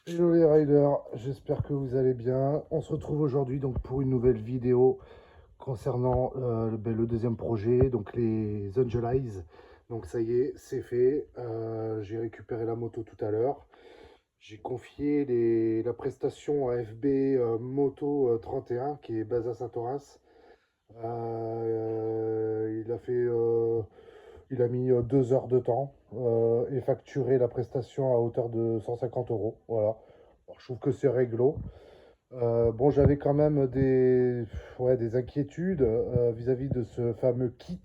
Hello les riders, j'espère que vous allez bien. On se retrouve aujourd'hui donc pour une nouvelle vidéo concernant le deuxième projet, donc les Angel Eyes. Donc ça y est, c'est fait. J'ai récupéré la moto tout à l'heure. J'ai confié la prestation à FB Moto 31 qui est basé à Saint-Orens. Il a mis 2 heures de temps et facturé la prestation à hauteur de 150 euros. Voilà. Alors, je trouve que c'est réglo. Bon, j'avais quand même des inquiétudes vis-à-vis de ce fameux kit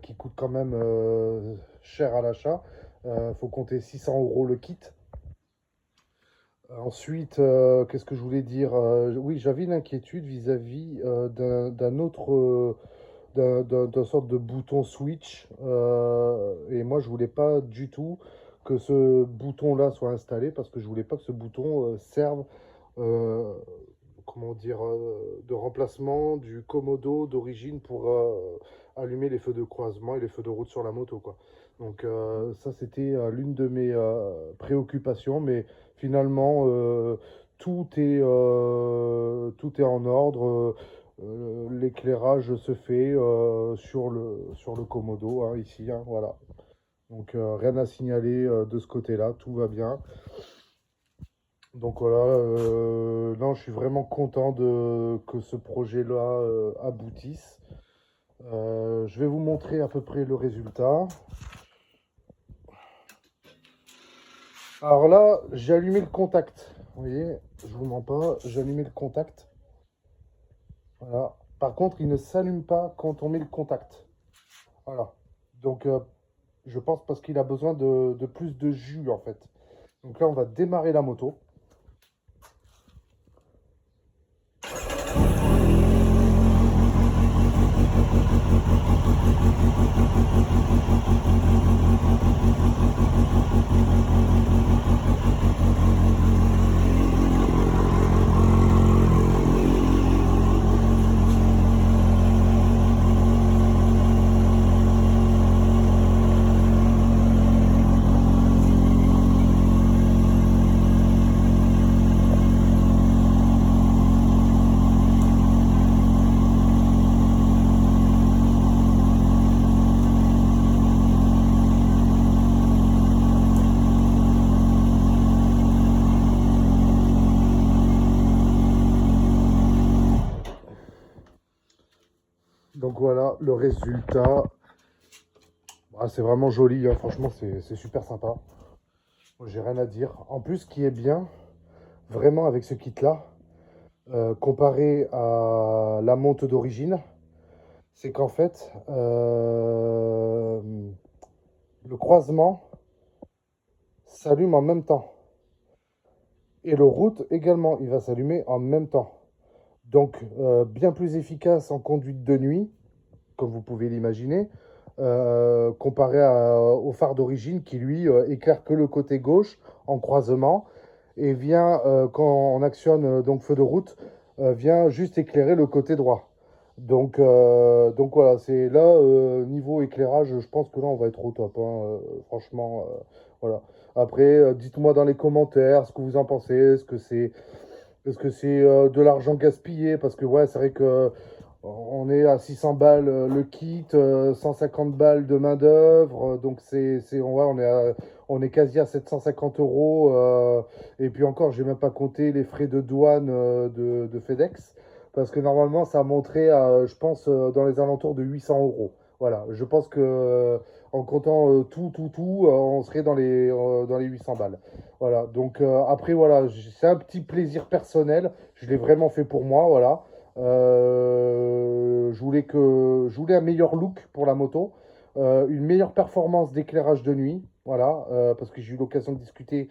qui coûte quand même cher à l'achat. Faut compter 600 euros le kit. Ensuite, qu'est-ce que je voulais dire? Oui, j'avais une inquiétude vis-à-vis d'un autre, d'un sorte de bouton switch. Et moi, je voulais pas du tout que ce bouton-là soit installé parce que je voulais pas que ce bouton serve, euh, comment dire, de remplacement du commodo d'origine pour allumer les feux de croisement et les feux de route sur la moto, quoi. Donc ça, c'était l'une de mes préoccupations, mais finalement, tout est en ordre. L'éclairage se fait sur le commodo, hein, ici, hein, voilà. Donc rien à signaler de ce côté-là, tout va bien. Donc voilà, non, je suis vraiment content que ce projet-là aboutisse. Je vais vous montrer à peu près le résultat. Alors là, j'ai allumé le contact. Vous voyez, je vous mens pas, j'ai allumé le contact. Voilà. Par contre, il ne s'allume pas quand on met le contact. Voilà. Donc, je pense parce qu'il a besoin de plus de jus en fait. Donc là, on va démarrer la moto. Donc voilà le résultat. Ah, c'est vraiment joli, hein. Franchement, c'est super sympa. Moi, j'ai rien à dire. En plus, ce qui est bien, vraiment avec ce kit-là, comparé à la monte d'origine, c'est qu'en fait, le croisement s'allume en même temps. Et le route également, il va s'allumer en même temps. Donc, bien plus efficace en conduite de nuit, comme vous pouvez l'imaginer, comparé au phare d'origine qui, lui, éclaire que le côté gauche en croisement et vient, quand on actionne donc feu de route, vient juste éclairer le côté droit. Donc voilà, c'est là, niveau éclairage, je pense que là, on va être au top, hein, franchement, voilà. Après, dites-moi dans les commentaires ce que vous en pensez. Est-ce que c'est de l'argent gaspillé? Parce que ouais, c'est vrai que on est à 600 balles le kit, 150 balles de main-d'œuvre, donc ouais, on est quasi à 750 euros. Et puis encore, j'ai même pas compté les frais de douane de FedEx, parce que normalement, ça monterait à, je pense, dans les alentours de 800 euros. Voilà, je pense que en comptant tout, on serait dans les 800 balles. Voilà, donc après, voilà, c'est un petit plaisir personnel. Je l'ai vraiment fait pour moi, voilà. Je voulais un meilleur look pour la moto, une meilleure performance d'éclairage de nuit, voilà, parce que j'ai eu l'occasion de discuter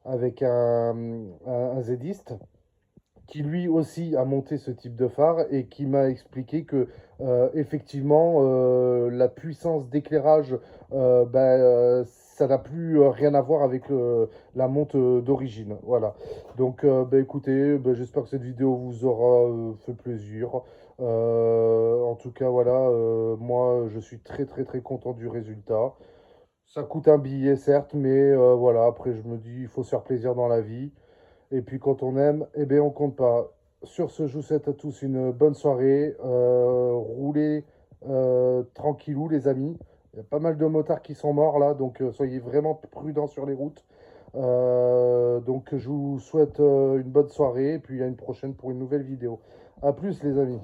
avec un zediste qui lui aussi a monté ce type de phare et qui m'a expliqué que effectivement la puissance d'éclairage, ça n'a plus rien à voir avec la monte d'origine. Voilà. Donc bah, écoutez, bah, j'espère que cette vidéo vous aura fait plaisir. En tout cas, voilà, moi je suis très très très content du résultat. Ça coûte un billet, certes, mais voilà, après je me dis, il faut se faire plaisir dans la vie. Et puis quand on aime, eh bien on compte pas. Sur ce, je vous souhaite à tous une bonne soirée. Roulez tranquillou, les amis. Il y a pas mal de motards qui sont morts là, donc soyez vraiment prudents sur les routes. Donc je vous souhaite une bonne soirée et puis à une prochaine pour une nouvelle vidéo. A plus les amis.